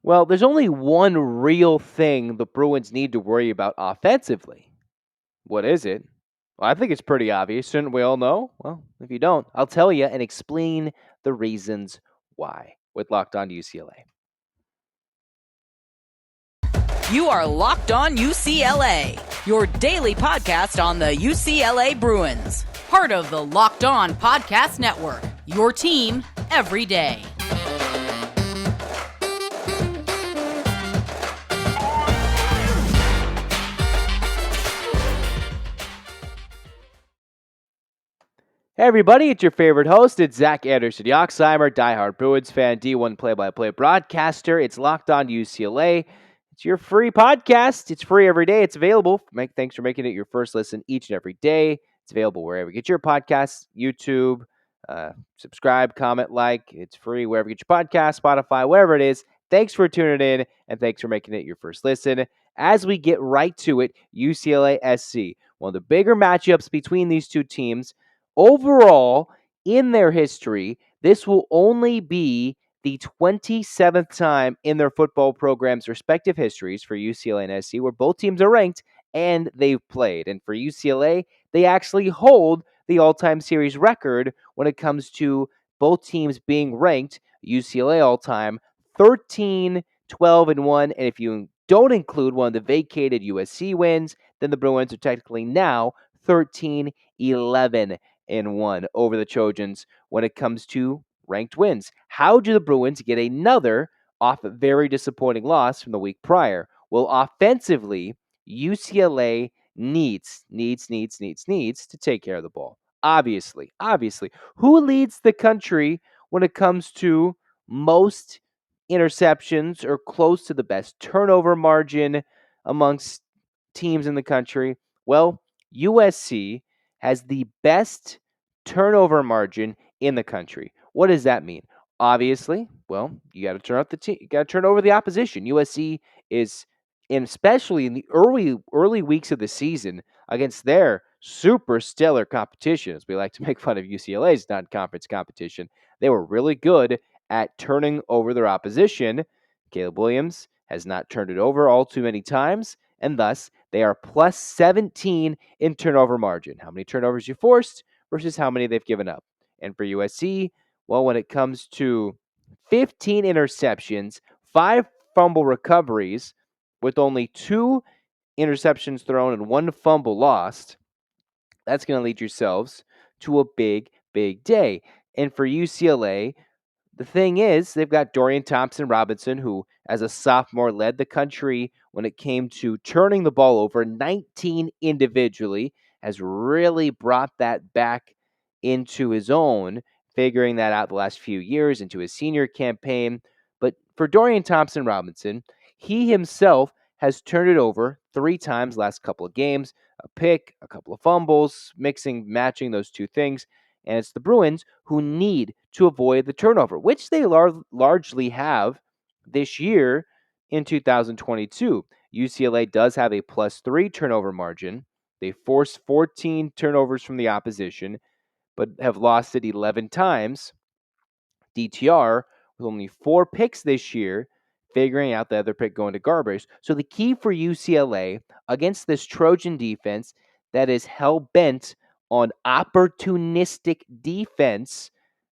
Well, there's only one real thing the Bruins need to worry about offensively. What is it? Well, I think it's pretty obvious. Shouldn't we all know? Well, if you don't, I'll tell you and explain the reasons why with Locked On UCLA. You are Locked On UCLA, your daily podcast on the UCLA Bruins. Part of the Locked On Podcast Network, your team every day. Hey everybody, it's your favorite host. It's Zach Anderson-Yoxsimer, diehard Bruins fan, D1 play-by-play broadcaster. It's Locked On UCLA. It's your free podcast. It's free every day. It's available. Thanks for making it your first listen each and every day. It's available wherever you get your podcasts, YouTube, subscribe, comment, like. It's free wherever you get your podcast, Spotify, wherever it is. Thanks for tuning in, and thanks for making it your first listen. As we get right to it, UCLA SC, one of the bigger matchups between these two teams. Overall, in their history, this will only be the 27th time in their football program's respective histories for UCLA and SC where both teams are ranked and they've played. And for UCLA, they actually hold the all-time series record when it comes to both teams being ranked. UCLA all-time 13, 12, and 1. And if you don't include one of the vacated USC wins, then the Bruins are technically now 13, 11, and 1 over the Trojans when it comes to ranked wins. How do the Bruins get another off a very disappointing loss from the week prior? Well, offensively, UCLA needs to take care of the ball. Obviously. Who leads the country when it comes to most interceptions or close to the best turnover margin amongst teams in the country? Well, USC has the best turnover margin in the country. What does that mean? Obviously, well, you got to turn out the team. You got to turn over the opposition. USC is, and especially in the early weeks of the season against their super stellar competition, as we like to make fun of UCLA's non-conference competition, they were really good at turning over their opposition. Caleb Williams has not turned it over all too many times, and thus they are plus 17 in turnover margin. How many turnovers you forced versus how many they've given up. And for USC, well, when it comes to 15 interceptions, 5 fumble recoveries, with only 2 interceptions thrown and 1 fumble lost, that's going to lead yourselves to a big day. And for UCLA, the thing is, they've got Dorian Thompson-Robinson, who, as a sophomore, led the country when it came to turning the ball over 19 individually, has really brought that back into his own, figuring that out the last few years into his senior campaign. But for Dorian Thompson-Robinson, he himself has turned it over 3 times last couple of games, a pick, a couple of fumbles, matching those two things. And it's the Bruins who need to avoid the turnover, which they largely have this year in 2022. UCLA does have a plus 3 turnover margin. They forced 14 turnovers from the opposition, but have lost it 11 times. DTR with only 4 picks this year, figuring out the other pick going to garbage. So the key for UCLA against this Trojan defense that is hell-bent on opportunistic defense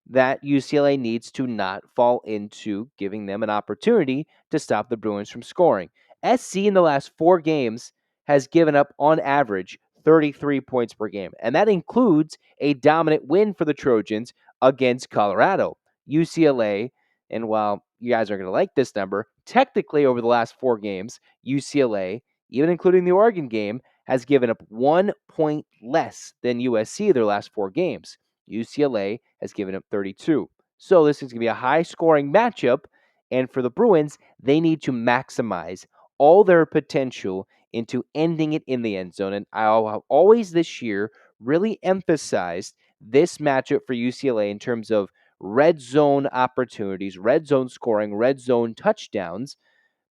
that UCLA needs to not fall into giving them an opportunity to stop the Bruins from scoring. SC in the last 4 games has given up on average 33 points per game, and that includes a dominant win for the Trojans against Colorado. UCLA, and while you guys are going to like this number, technically over the last 4 games, UCLA, even including the Oregon game, has given up 1 point less than USC their last 4 games. UCLA has given up 32. So this is going to be a high-scoring matchup, and for the Bruins, they need to maximize all their potential into ending it in the end zone. And I'll have always this year really emphasized this matchup for UCLA in terms of red zone opportunities, red zone scoring, red zone touchdowns.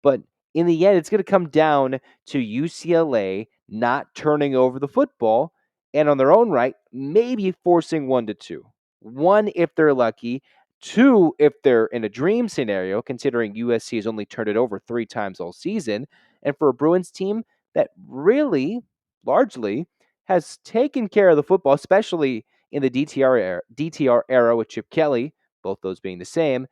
But in the end, it's going to come down to UCLA not turning over the football and on their own right, maybe forcing 1 to 2. 1 if they're lucky, Two, if they're in a dream scenario, considering USC has only turned it over 3 times all season, and for a Bruins team that really, largely, has taken care of the football, especially in the DTR era with Chip Kelly, both those being the same,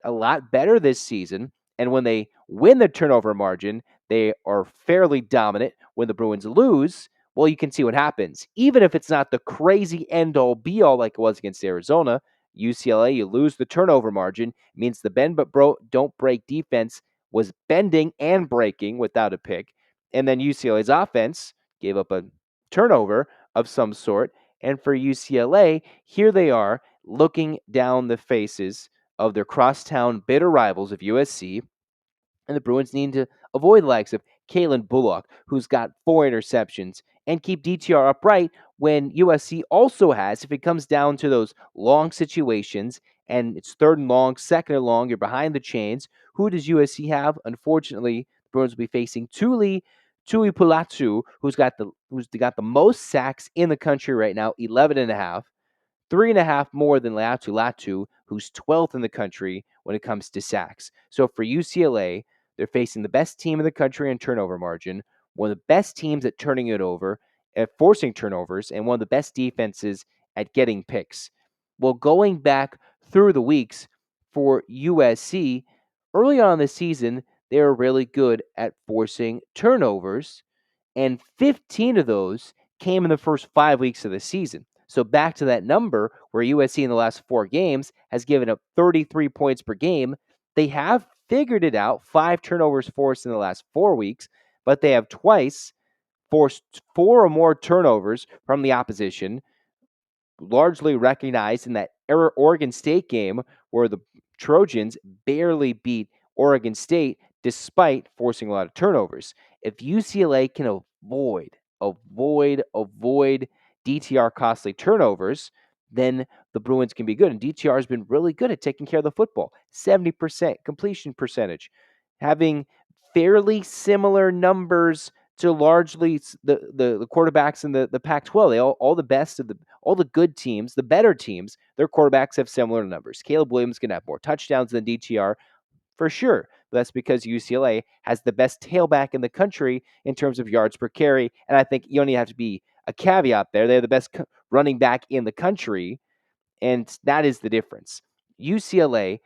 a lot better this season. And when they win the turnover margin, they are fairly dominant. When the Bruins lose, well, you can see what happens. Even if it's not the crazy end all be all like it was against Arizona, UCLA, you lose the turnover margin, means the bend but don't break defense was bending and breaking without a pick. And then UCLA's offense gave up a turnover of some sort. And for UCLA, here they are looking down the faces of their crosstown bitter rivals of USC, and the Bruins need to avoid the likes of Kalen Bullock, who's got 4 interceptions, and keep DTR upright when USC also has, if it comes down to those long situations and it's 3rd and long, 2nd and long, you're behind the chains. Who does USC have? Unfortunately, the Bruins will be facing Tuli Pulatu, who's got the most sacks in the country right now, 11 and a half. 3.5 more than Latu, who's 12th in the country when it comes to sacks. So for UCLA, they're facing the best team in the country in turnover margin, one of the best teams at turning it over, at forcing turnovers, and one of the best defenses at getting picks. Well, going back through the weeks for USC, early on in the season, they were really good at forcing turnovers, and 15 of those came in the first 5 weeks of the season. So back to that number where USC in the last 4 games has given up 33 points per game. They have figured it out, 5 turnovers forced in the last 4 weeks, but they have twice forced 4 or more turnovers from the opposition, largely recognized in that Oregon State game where the Trojans barely beat Oregon State despite forcing a lot of turnovers. If UCLA can avoid DTR costly turnovers, then the Bruins can be good. And DTR has been really good at taking care of the football. 70% completion percentage, having fairly similar numbers to largely the quarterbacks in the Pac-12. They all the best of all the good teams, the better teams, their quarterbacks have similar numbers. Caleb Williams can have more touchdowns than DTR for sure. But that's because UCLA has the best tailback in the country in terms of yards per carry. And I think you only have to be a caveat there. They're the best running back in the country, and that is the difference. UCLA,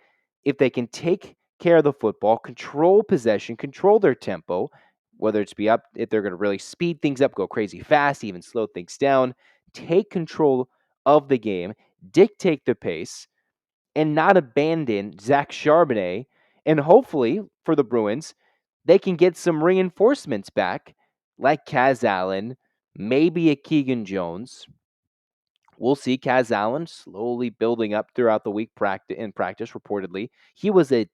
if they can take care of the football, control possession, control their tempo, whether it's be up, if they're going to really speed things up, go crazy fast, even slow things down, take control of the game, dictate the pace, and not abandon Zach Charbonnet. And hopefully for the Bruins, they can get some reinforcements back, like Kaz Allen, maybe a Keegan Jones. We'll see Kaz Allen slowly building up throughout the week in practice, reportedly. He was an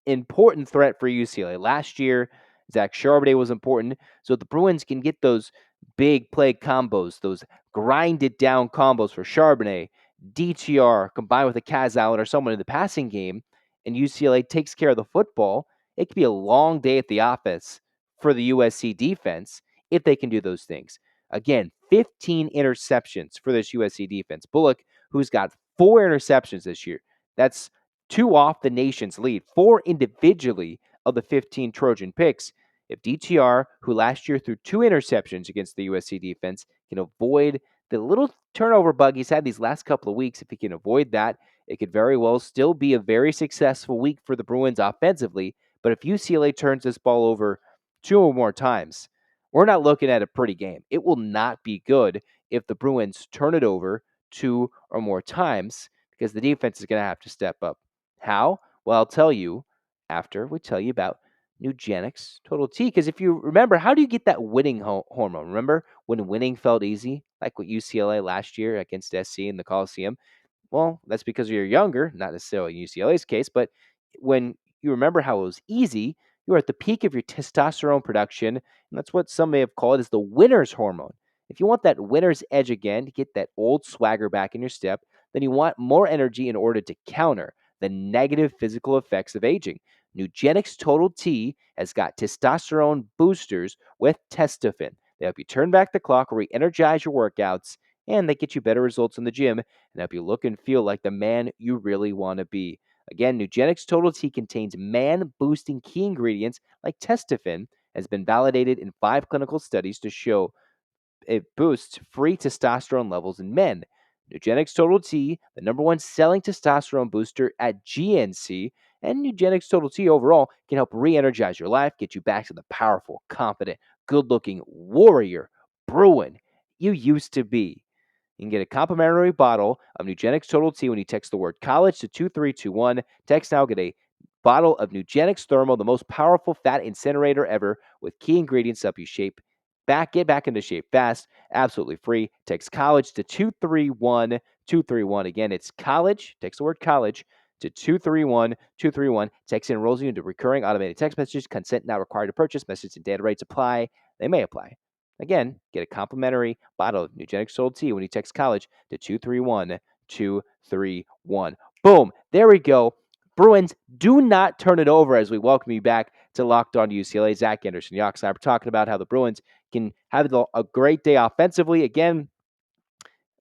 important threat for UCLA. Last year, Zach Charbonnet was important. So the Bruins can get those big play combos, those grinded down combos for Charbonnet, DTR combined with a Kaz Allen or someone in the passing game, and UCLA takes care of the football. It could be a long day at the office for the USC defense if they can do those things. Again, 15 interceptions for this USC defense. Bullock, who's got 4 interceptions this year. That's 2 off the nation's lead, 4 individually of the 15 Trojan picks. If DTR, who last year threw 2 interceptions against the USC defense, can avoid the little turnover bug he's had these last couple of weeks, if he can avoid that, it could very well still be a very successful week for the Bruins offensively. But if UCLA turns this ball over 2 or more times, we're not looking at a pretty game. It will not be good if the Bruins turn it over 2 or more times because the defense is going to have to step up. How? Well, I'll tell you after we tell you about Nugenix Total T. Because if you remember, how do you get that winning hormone? Remember when winning felt easy, like what UCLA last year against SC in the Coliseum? Well, that's because you're younger, not necessarily in UCLA's case, but when you remember how it was easy, you were at the peak of your testosterone production, and that's what some may have called as the winner's hormone. If you want that winner's edge again, to get that old swagger back in your step, then you want more energy in order to counter the negative physical effects of aging. Nugenix Total T has got testosterone boosters with testofen. They help you turn back the clock, re-energize your workouts, and they get you better results in the gym and help you look and feel like the man you really want to be. Again, Nugenix Total T contains man-boosting key ingredients like testofen, has been validated in 5 clinical studies to show it boosts free testosterone levels in men. Nugenix Total T, the number one selling testosterone booster at GNC, and Nugenix Total T overall can help re-energize your life, get you back to the powerful, confident, good-looking warrior Bruin you used to be. You can get a complimentary bottle of Nugenix Total T when you text the word college to 2321. Text now, get a bottle of Nugenix Thermal, the most powerful fat incinerator ever, with key ingredients to help you get back into shape fast, absolutely free. Text college to 231231. Again, it's college. Text the word college to 231231. Text enrolls you into recurring automated text messages. Consent not required to purchase. Message and data rates apply. They may apply. Again, get a complimentary bottle of Nugenix Total T when you text college to 231231. Boom. There we go. Bruins, do not turn it over as we welcome you back to Locked On UCLA. Zach Anderson-Yoxsimer talking about how the Bruins can have a great day offensively. Again,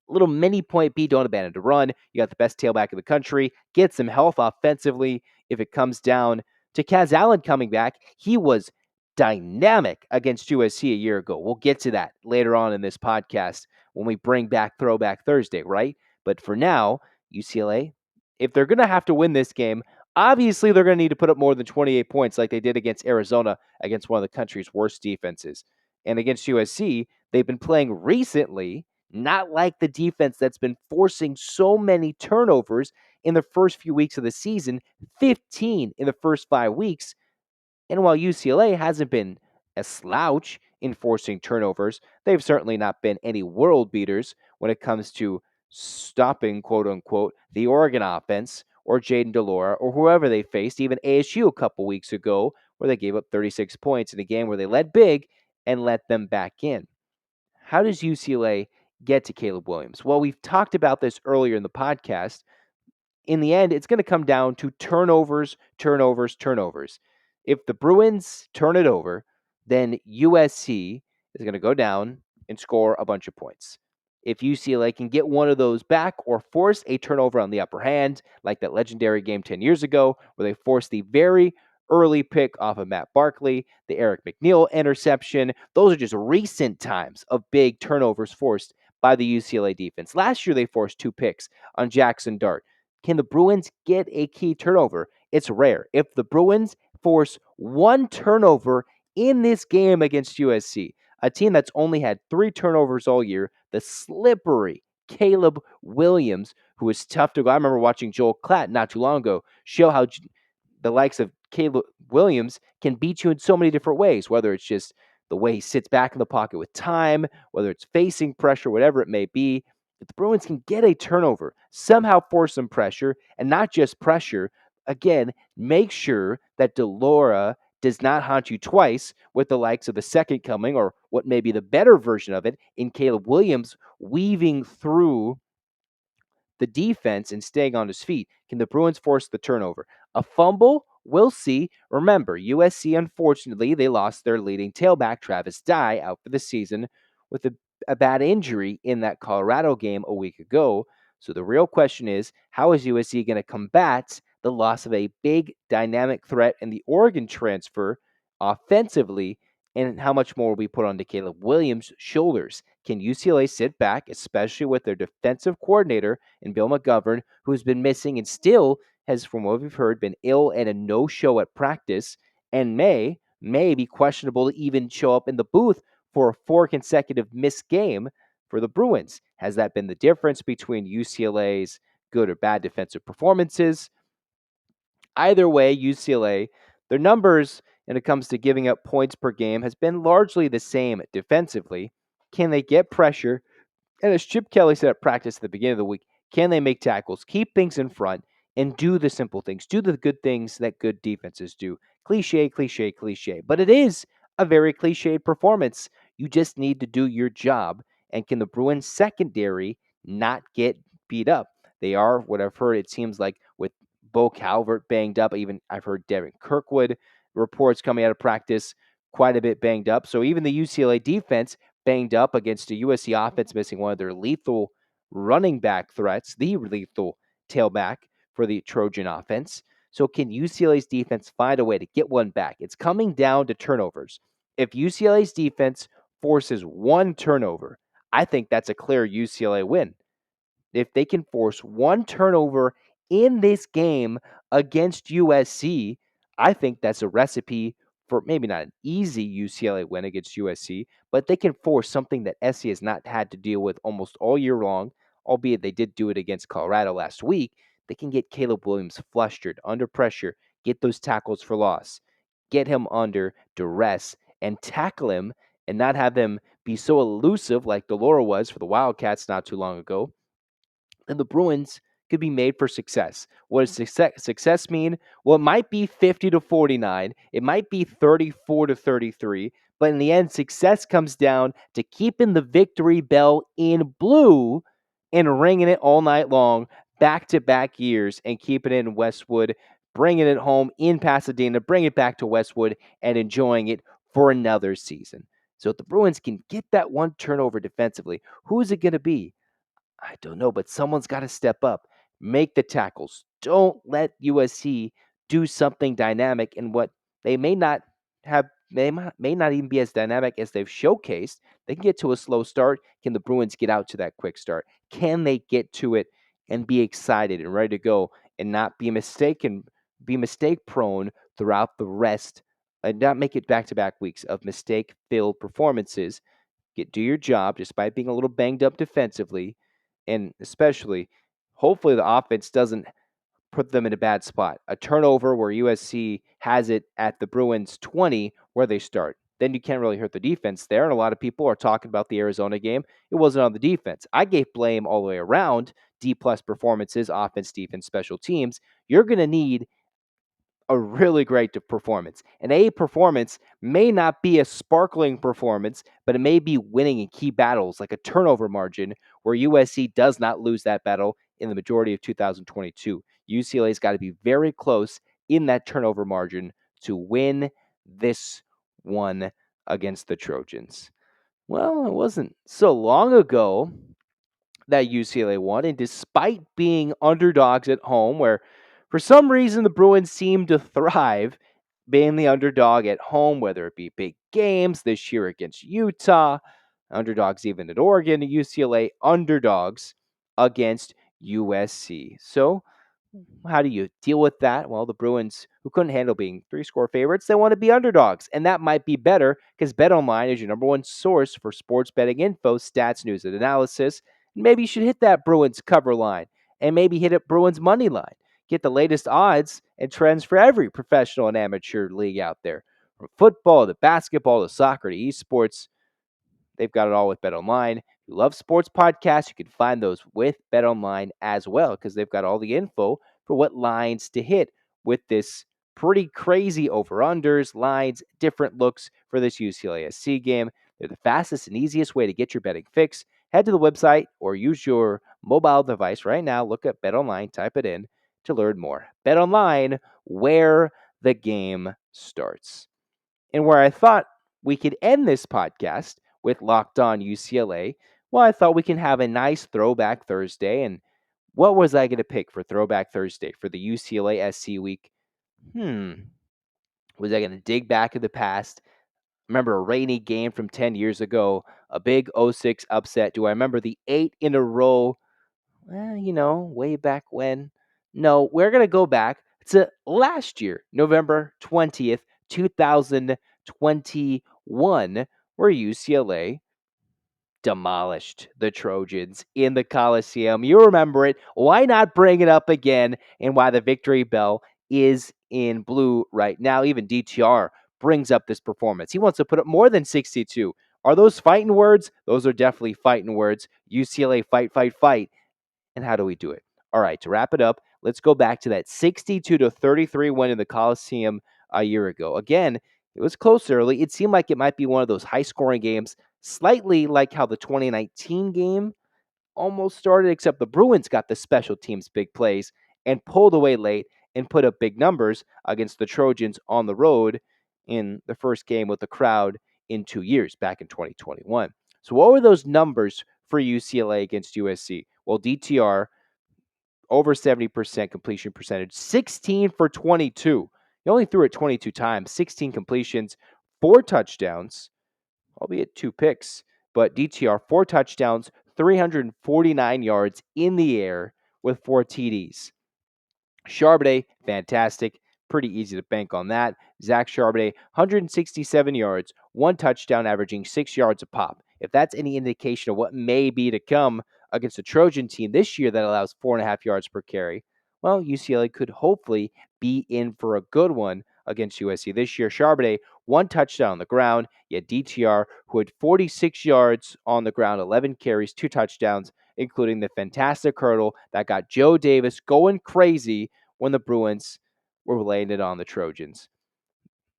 little mini point B, don't abandon the run. You got the best tailback in the country. Get some health offensively if it comes down to Kaz Allen coming back. He was dynamic against USC a year ago. We'll get to that later on in this podcast when we bring back Throwback Thursday, right? But for now, UCLA, if they're going to have to win this game, obviously they're going to need to put up more than 28 points like they did against Arizona, against one of the country's worst defenses. And against USC, they've been playing recently not like the defense that's been forcing so many turnovers in the first few weeks of the season, 15 in the first 5 weeks. And while UCLA hasn't been a slouch in forcing turnovers, they've certainly not been any world beaters when it comes to stopping, quote unquote, the Oregon offense or Jaden DeLora or whoever they faced, even ASU a couple weeks ago, where they gave up 36 points in a game where they led big and let them back in. How does UCLA get to Caleb Williams? Well, we've talked about this earlier in the podcast. In the end, it's going to come down to turnovers, turnovers, turnovers. If the Bruins turn it over, then USC is going to go down and score a bunch of points. If UCLA can get one of those back or force a turnover on the upper hand, like that legendary game 10 years ago, where they forced the very early pick off of Matt Barkley, the Eric McNeil interception, those are just recent times of big turnovers forced by the UCLA defense. Last year, they forced 2 picks on Jackson Dart. Can the Bruins get a key turnover? It's rare. If the Bruins force 1 turnover in this game against USC, a team that's only had 3 turnovers all year, the slippery Caleb Williams, who is tough to go. I remember watching Joel Klatt not too long ago show how the likes of Caleb Williams can beat you in so many different ways, whether it's just the way he sits back in the pocket with time, whether it's facing pressure, whatever it may be. If the Bruins can get a turnover, somehow force some pressure, and not just pressure, again, make sure that DeLora does not haunt you twice with the likes of the second coming, or what may be the better version of it, in Caleb Williams weaving through the defense and staying on his feet. Can the Bruins force the turnover? A fumble? We'll see. Remember, USC, unfortunately, they lost their leading tailback, Travis Dye, out for the season with a bad injury in that Colorado game a week ago. So the real question is, how is USC going to combat the loss of a big dynamic threat in the Oregon transfer offensively, and how much more will be put onto Caleb Williams' shoulders? Can UCLA sit back, especially with their defensive coordinator in Bill McGovern, who's been missing and still has, from what we've heard, been ill and a no-show at practice, and may be questionable to even show up in the booth for a 4 consecutive missed game for the Bruins? Has that been the difference between UCLA's good or bad defensive performances? Either way, UCLA, their numbers when it comes to giving up points per game has been largely the same defensively. Can they get pressure? And as Chip Kelly said at practice at the beginning of the week, can they make tackles, keep things in front, and do the simple things, do the good things that good defenses do? Cliche, cliche, cliche. But it is a very cliched performance. You just need to do your job. And can the Bruins secondary not get beat up? They are, what I've heard, it seems like, with Bo Calvert banged up. Even I've heard Devin Kirkwood reports coming out of practice quite a bit banged up. So even the UCLA defense banged up against a USC offense missing one of their lethal running back threats, the lethal tailback for the Trojan offense. So can UCLA's defense find a way to get one back? It's coming down to turnovers. If UCLA's defense forces one turnover, I think that's a clear UCLA win. If they can force one turnover in this game against USC, I think that's a recipe for maybe not an easy UCLA win against USC, but they can force something that SC has not had to deal with almost all year long, albeit they did do it against Colorado last week. They can get Caleb Williams flustered, under pressure, get those tackles for loss, get him under duress, and tackle him and not have him be so elusive like Delora was for the Wildcats not too long ago. And the Bruins could be made for success. What does success mean? Well, it might be 50 to 49. It might be 34 to 33. But in the end, success comes down to keeping the victory bell in blue and ringing it all night long, back-to-back years, and keeping it in Westwood, bringing it home in Pasadena, bring it back to Westwood, and enjoying it for another season. So if the Bruins can get that one turnover defensively, who is it going to be? I don't know, but someone's got to step up, make the tackles. Don't let USC do something dynamic in what they may not have, may not even be as dynamic as they've showcased. They can get to a slow start. Can the Bruins get out to that quick start? Can they get to it and be excited and ready to go and not be mistake prone throughout the rest and not make it back to back weeks of mistake filled performances? Do your job despite being a little banged up defensively, and especially, hopefully, the offense doesn't put them in a bad spot. A turnover where USC has it at the Bruins 20 where they start. Then you can't really hurt the defense there. And a lot of people are talking about the Arizona game. It wasn't on the defense. I gave blame all the way around. D plus performances, offense, defense, special teams. You're going to need a really great performance. An A performance may not be a sparkling performance, but it may be winning in key battles like a turnover margin where USC does not lose that battle in the majority of 2022. UCLA's got to be very close in that turnover margin to win this one against the Trojans. Well, it wasn't so long ago that UCLA won, and despite being underdogs at home, where for some reason the Bruins seem to thrive being the underdog at home, whether it be big games this year against Utah, underdogs even at Oregon, UCLA underdogs against USC. So how do you deal with that? Well, the Bruins, who couldn't handle being 3-score favorites, they want to be underdogs. And that might be better because BetOnline is your number one source for sports betting info, stats, news, and analysis. Maybe you should hit that Bruins cover line and maybe hit it Bruins money line. Get the latest odds and trends for every professional and amateur league out there. From football to basketball to soccer to esports, they've got it all with BetOnline. If you love sports podcasts, you can find those with BetOnline as well because they've got all the info for what lines to hit with this pretty crazy over-unders, lines, different looks for this UCLA SC game. They're the fastest and easiest way to get your betting fix. Head to the website or use your mobile device right now. Look at BetOnline, type it in to learn more. BetOnline, where the game starts. And where I thought we could end this podcast with Locked On UCLA, well, I thought we can have a nice Throwback Thursday. And what was I going to pick for Throwback Thursday for the UCLA SC week? Was I going to dig back in the past? Remember a rainy game from 10 years ago, a big 06 upset? Do I remember the 8 in a row? Well, way back when. No, we're going to go back to last year, November 20th, 2021, where UCLA demolished the Trojans in the Coliseum. You remember it. Why not bring it up again? And why the victory bell is in blue right now. Even DTR brings up this performance. He wants to put up more than 62. Are those fighting words? Those are definitely fighting words. UCLA fight, fight, fight. And how do we do it? All right, to wrap it up, let's go back to that 62-33 win in the Coliseum a year ago. Again, it was close early. It seemed like it might be one of those high-scoring games, slightly like how the 2019 game almost started, except the Bruins got the special teams big plays and pulled away late and put up big numbers against the Trojans on the road in the first game with the crowd in 2 years, back in 2021. So what were those numbers for UCLA against USC? Well, DTR, over 70% completion percentage, 16 for 22. He only threw it 22 times, 16 completions, 4 touchdowns, albeit 2 picks. But DTR, 4 touchdowns, 349 yards in the air with 4 TDs. Charbonnet, fantastic. Pretty easy to bank on that. Zach Charbonnet, 167 yards, 1 touchdown, averaging 6 yards a pop. If that's any indication of what may be to come against a Trojan team this year that allows 4.5 yards per carry, well, UCLA could hopefully be in for a good one against USC this year. Charbonnet, 1 touchdown on the ground, yet DTR, who had 46 yards on the ground, 11 carries, 2 touchdowns, including the fantastic hurdle that got Joe Davis going crazy when the Bruins were laying it on the Trojans.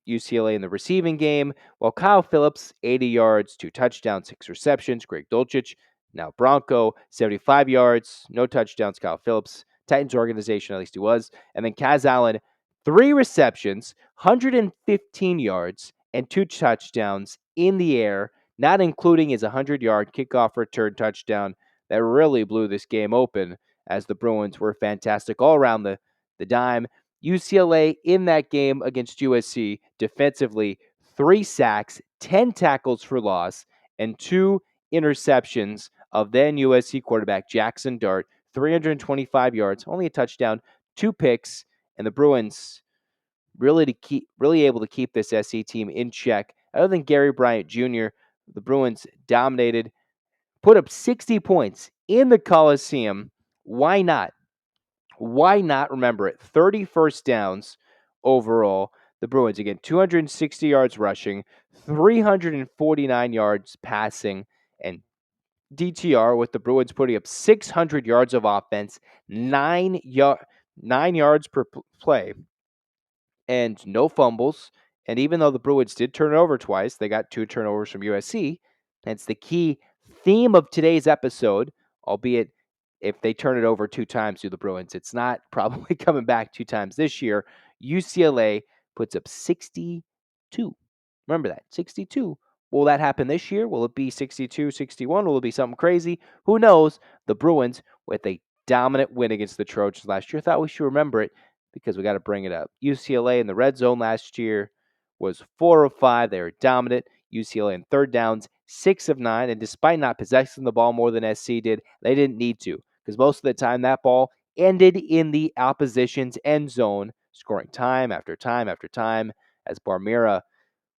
UCLA in the receiving game, while Kyle Phillips, 80 yards, 2 touchdowns, 6 receptions. Greg Dulcich, now Bronco, 75 yards, no touchdowns. Kyle Phillips, Titans organization, at least he was. And then Kaz Allen, 3 receptions, 115 yards, and 2 touchdowns in the air, not including his 100-yard kickoff return touchdown that really blew this game open, as the Bruins were fantastic all around the dime. UCLA in that game against USC defensively, 3 sacks, 10 tackles for loss, and 2 interceptions of then USC quarterback Jackson Dart, 325 yards, only a touchdown, 2 picks, and the Bruins really able to keep this SC team in check. Other than Gary Bryant Jr., the Bruins dominated, put up 60 points in the Coliseum. Why not? Why not? Remember it, 30 first downs overall. The Bruins, again, 260 yards rushing, 349 yards passing, and DTR with the Bruins putting up 600 yards of offense, 9 yards per play, and no fumbles. And even though the Bruins did turn it over twice, they got 2 turnovers from USC. That's the key theme of today's episode, albeit if they turn it over 2 times to the Bruins, it's not probably coming back 2 times this year. UCLA puts up 62. Remember that, 62. Will that happen this year? Will it be 62, 61? Will it be something crazy? Who knows? The Bruins, with a dominant win against the Trojans last year, thought we should remember it because we got to bring it up. UCLA in the red zone last year was 4 of 5. They were dominant. UCLA in third downs, 6 of 9. And despite not possessing the ball more than SC did, they didn't need to, because most of the time that ball ended in the opposition's end zone, scoring time after time after time, as Barmera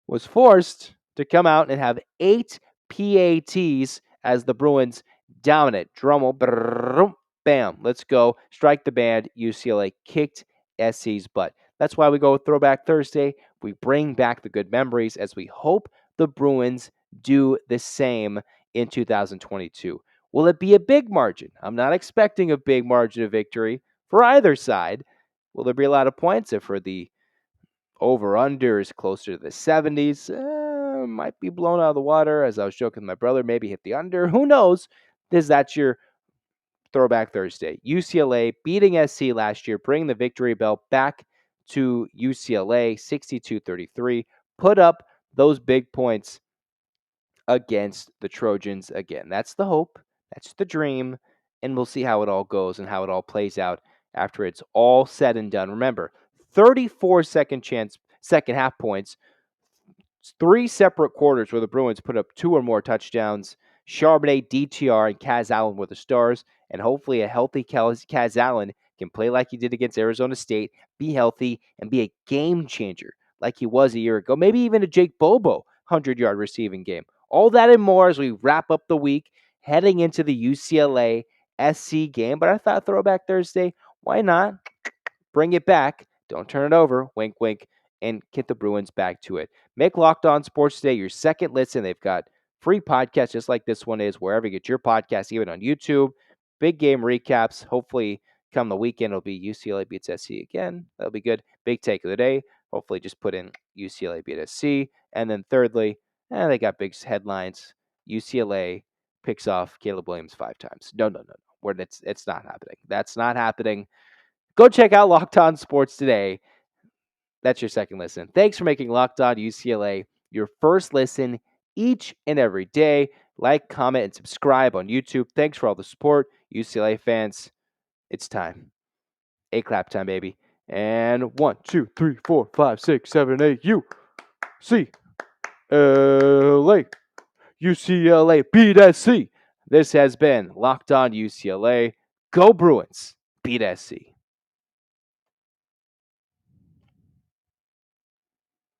was forced to come out and have 8 PATs as the Bruins dominant. Drummel, bam, let's go. Strike the band. UCLA kicked SC's butt. That's why we go with Throwback Thursday. We bring back the good memories as we hope the Bruins do the same in 2022. Will it be a big margin? I'm not expecting a big margin of victory for either side. Will there be a lot of points? If for the over-under is closer to the 70s, might be blown out of the water. As I was joking with my brother, maybe hit the under. Who knows? That's your Throwback Thursday. UCLA beating SC last year, bringing the victory belt back to UCLA, 62-33. Put up those big points against the Trojans again. That's the hope. That's the dream. And we'll see how it all goes and how it all plays out after it's all said and done. Remember, 34 second half points, 3 separate quarters where the Bruins put up 2 or more touchdowns. Charbonnet, DTR, and Kaz Allen were the stars, and hopefully a healthy Kaz Allen can play like he did against Arizona State, be healthy, and be a game changer like he was a year ago. Maybe even a Jake Bobo 100-yard receiving game. All that and more as we wrap up the week, heading into the UCLA SC game. But I thought Throwback Thursday, why not? Bring it back. Don't turn it over. Wink, wink. And get the Bruins back to it. Make Locked On Sports Today your second listen. They've got free podcasts just like this one is, wherever you get your podcast, even on YouTube. Big game recaps. Hopefully, come the weekend, it'll be UCLA beats SC again. That'll be good. Big take of the day. Hopefully, just put in UCLA beat SC. And then thirdly, they got big headlines. UCLA picks off Caleb Williams 5 times. No. It's not happening. That's not happening. Go check out Locked On Sports Today. That's your second listen. Thanks for making Locked On UCLA your first listen each and every day. Like, comment, and subscribe on YouTube. Thanks for all the support, UCLA fans. It's time. A clap time, baby. And 1, 2, 3, 4, 5, 6, 7, 8. UCLA. UCLA beat SC. This has been Locked On UCLA. Go Bruins. Beat SC.